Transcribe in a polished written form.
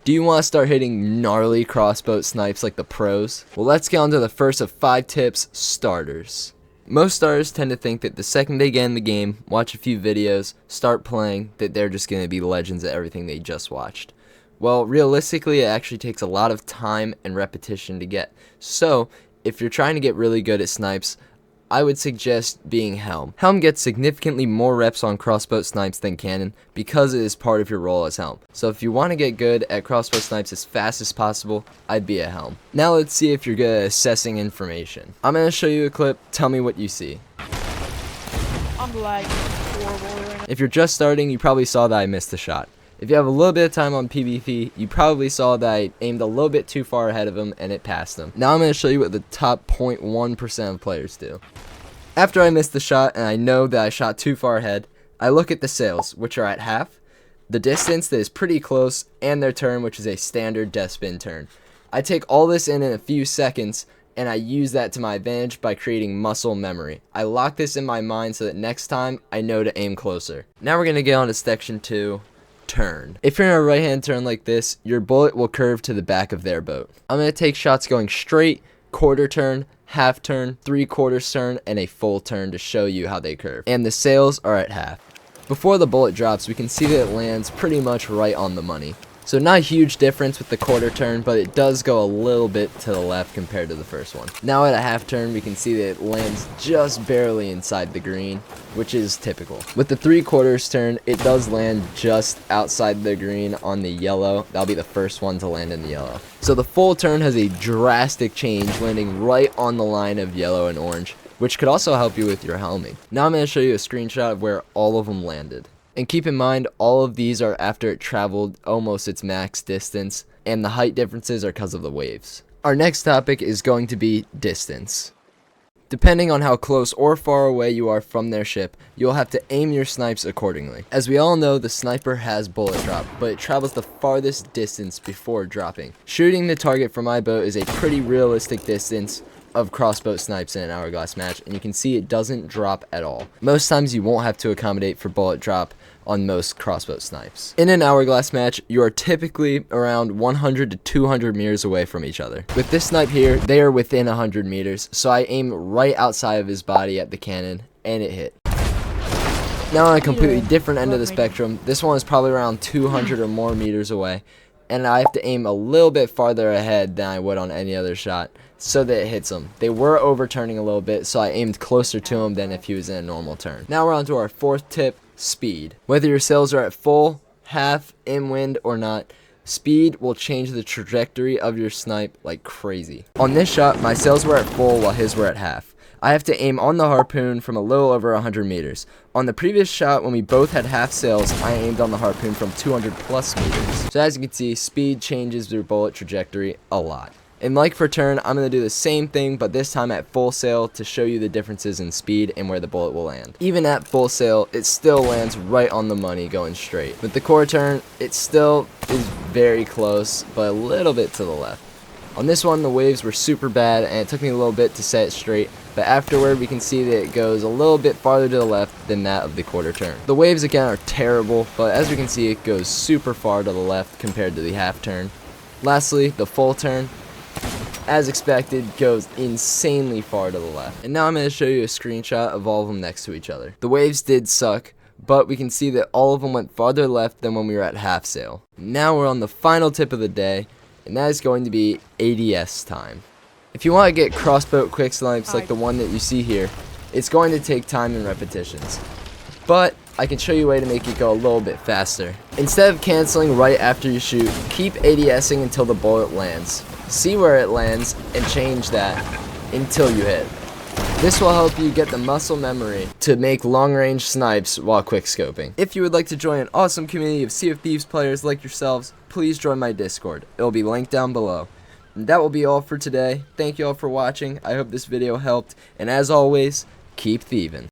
Do you want to start hitting gnarly crossbow snipes like the pros? Well, let's get on to the first of 5 tips, starters. Most starters tend to think that the second they get in the game, watch a few videos, start playing, that they're just going to be legends at everything they just watched. Well, realistically, it actually takes a lot of time and repetition to get. So, if you're trying to get really good at snipes, I would suggest being Helm. Helm gets significantly more reps on crossbow snipes than Cannon because it is part of your role as Helm. So if you want to get good at crossbow snipes as fast as possible, I'd be a Helm. Now let's see if you're good at assessing information. I'm going to show you a clip, tell me what you see. I'm lagging horrible right now. If you're just starting, you probably saw that I missed the shot. If you have a little bit of time on PvP, you probably saw that I aimed a little bit too far ahead of him and it passed him. Now I'm going to show you what the top 0.1% of players do. After I missed the shot and I know that I shot too far ahead, I look at the sails, which are at half, the distance that is pretty close, and their turn, which is a standard death spin turn. I take all this in a few seconds, and I use that to my advantage by creating muscle memory. I lock this in my mind so that next time I know to aim closer. Now we're going to get on to section 2. Turn. If you're in a right hand turn like this, your bullet will curve to the back of their boat. I'm going to take shots going straight, quarter turn, half turn, 3/4 turn, and a full turn to show you how they curve. And the sails are at half. Before the bullet drops, we can see that it lands pretty much right on the money. So not a huge difference with the quarter turn, but it does go a little bit to the left compared to the first one. Now at a half turn, we can see that it lands just barely inside the green, which is typical. With the 3/4 turn, it does land just outside the green on the yellow. That'll be the first one to land in the yellow. So the full turn has a drastic change, landing right on the line of yellow and orange, which could also help you with your helming. Now I'm going to show you a screenshot of where all of them landed. And keep in mind, all of these are after it traveled almost its max distance, and the height differences are because of the waves. Our next topic is going to be distance. Depending on how close or far away you are from their ship, you'll have to aim your snipes accordingly. As we all know, the sniper has bullet drop, but it travels the farthest distance before dropping. Shooting the target from my boat is a pretty realistic distance of crossbow snipes in an hourglass match, and you can see it doesn't drop at all. Most times you won't have to accommodate for bullet drop on most crossbow snipes. In an hourglass match, you are typically around 100 to 200 meters away from each other. With this snipe here, they are within 100 meters, so I aim right outside of his body at the cannon, and it hit. Now on a completely different end of the spectrum, this one is probably around 200 or more meters away, and I have to aim a little bit farther ahead than I would on any other shot so that it hits him. They were overturning a little bit, so I aimed closer to him than if he was in a normal turn. Now we're on to our 4th tip, speed. Whether your sails are at full, half, in wind, or not, speed will change the trajectory of your snipe like crazy. On this shot, my sails were at full while his were at half. I have to aim on the harpoon from a little over 100 meters. On the previous shot, when we both had half sails, I aimed on the harpoon from 200 plus meters. So as you can see, speed changes your bullet trajectory a lot. And like for turn, I'm going to do the same thing, but this time at full sail to show you the differences in speed and where the bullet will land. Even at full sail, it still lands right on the money going straight. With the quarter turn, it still is very close, but a little bit to the left. On this one, the waves were super bad, and it took me a little bit to set it straight, but afterward we can see that it goes a little bit farther to the left than that of the quarter turn. The waves again are terrible, but as we can see, it goes super far to the left compared to the half turn. Lastly, the full turn, as expected, goes insanely far to the left. And now I'm going to show you a screenshot of all of them next to each other. The waves did suck, but we can see that all of them went farther left than when we were at half sail. Now we're on the final tip of the day, and that is going to be ADS time. If you want to get crossbow quick snipes like the one that you see here, it's going to take time and repetitions. But I can show you a way to make it go a little bit faster. Instead of canceling right after you shoot, keep ADSing until the bullet lands. See where it lands and change that until you hit. This will help you get the muscle memory to make long-range snipes while quickscoping. If you would like to join an awesome community of Sea of Thieves players like yourselves, please join my Discord. It will be linked down below. And that will be all for today. Thank you all for watching. I hope this video helped, and as always, keep thieving.